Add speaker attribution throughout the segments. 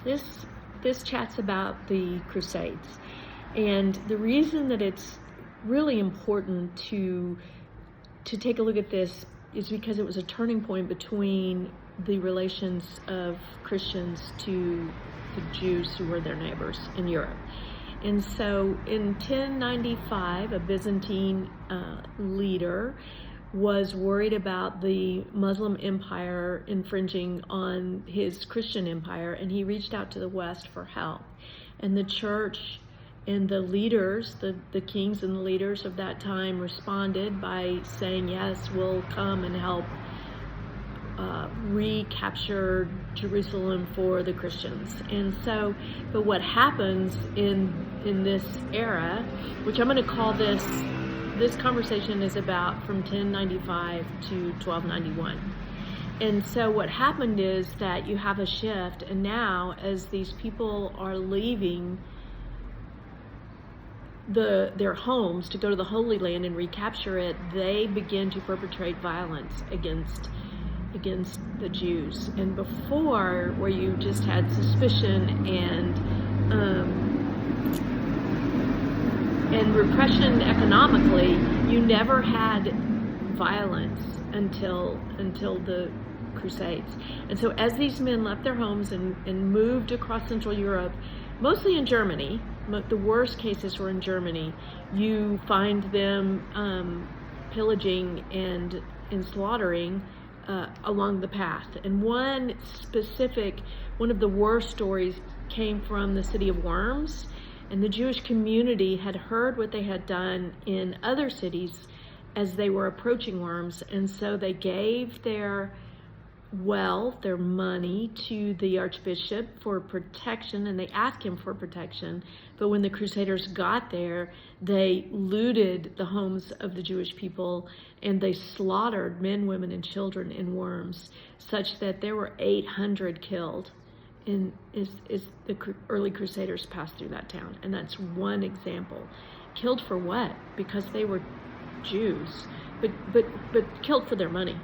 Speaker 1: This chats about the Crusades, and the reason that it's really important to take a look at this is because it was a turning point between the relations of Christians to the Jews who were their neighbors in Europe. And so in 1095, a Byzantine leader was worried about the Muslim empire infringing on his Christian empire, and he reached out to the West for help. And the church and the leaders, the kings and the leaders of that time responded by saying, yes, we'll come and help recapture Jerusalem for the Christians. And so, but what happens in this era, which I'm going to call this conversation is about from 1095 to 1291. And so what happened is that you have a shift, and now as these people are leaving their homes to go to the Holy Land and recapture it, they begin to perpetrate violence against the Jews. And before, where you just had suspicion and repression economically, you never had violence until the Crusades. And so as these men left their homes and moved across Central Europe, mostly in Germany, the worst cases were in Germany, you find them pillaging and slaughtering along the path. And one of the worst stories came from the city of Worms. And the Jewish community had heard what they had done in other cities as they were approaching Worms, and so they gave their wealth, their money, to the archbishop for protection, and they asked him for protection. But when the Crusaders got there, they looted the homes of the Jewish people, and they slaughtered men, women, and children in Worms, such that there were 800 killed. Is the early Crusaders passed through that town, and that's one example. Killed for what? Because they were Jews, but killed for their money,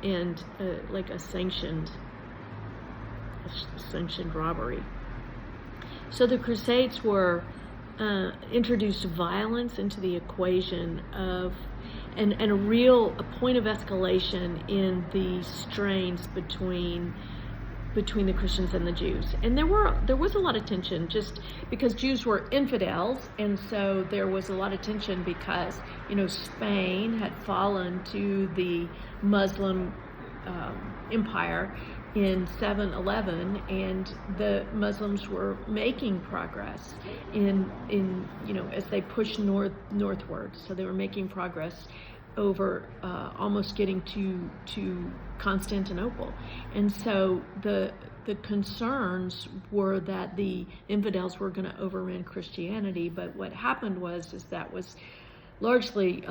Speaker 1: and like a sanctioned robbery. So the Crusades were introduced violence into the equation of, and a point of escalation in the strains between the Christians and the Jews. And there was a lot of tension, just because Jews were infidels, and so there was a lot of tension because, Spain had fallen to the Muslim empire in 711, and the Muslims were making progress in as they pushed northward. So they were making progress over almost getting to Constantinople. And so the concerns were that the infidels were going to overrun Christianity, but what happened was that was largely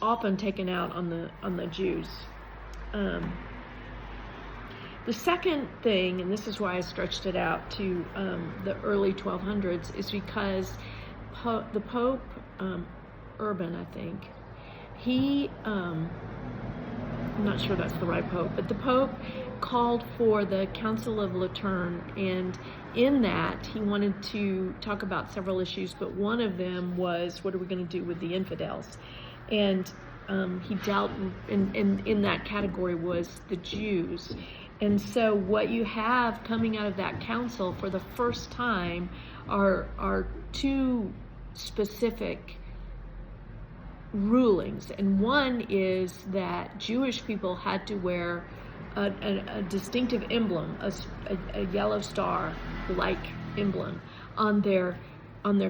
Speaker 1: often taken out on the Jews. The second thing, and this is why I stretched it out to the early 1200s, is because the Pope, Urban, I think, he, I'm not sure that's the right Pope, but the Pope called for the Council of Lateran, and in that he wanted to talk about several issues, but one of them was, what are we going to do with the infidels? And he dealt in that category was the Jews. And so what you have coming out of that council for the first time are two specific rulings. And one is that Jewish people had to wear a distinctive emblem, a yellow star-like emblem on their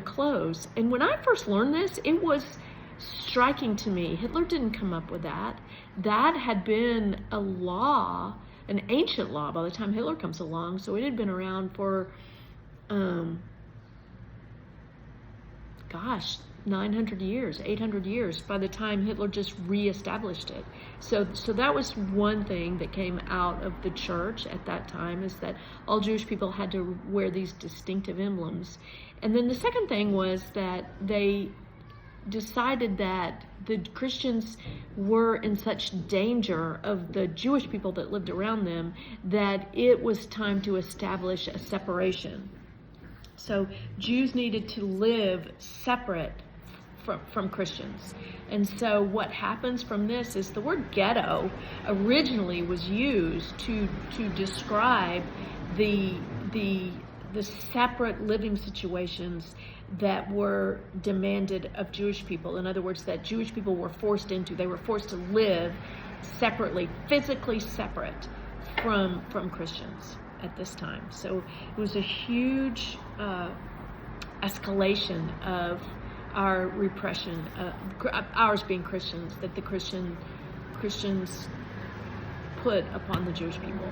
Speaker 1: clothes. And when I first learned this, it was striking to me. Hitler didn't come up with that. That had been a law, an ancient law by the time Hitler comes along, so it had been around for 900 years, 800 years by the time Hitler just reestablished it. So that was one thing that came out of the church at that time, is that all Jewish people had to wear these distinctive emblems. And then the second thing was that decided that the Christians were in such danger of the Jewish people that lived around them that it was time to establish a separation. So Jews needed to live separate from Christians. And so what happens from this is the word ghetto originally was used to describe the separate living situations that were demanded of Jewish people. In other words, that Jewish people were forced into. They were forced to live separately, physically separate from Christians at this time. So it was a huge escalation of our repression, ours being Christians, that the Christians put upon the Jewish people.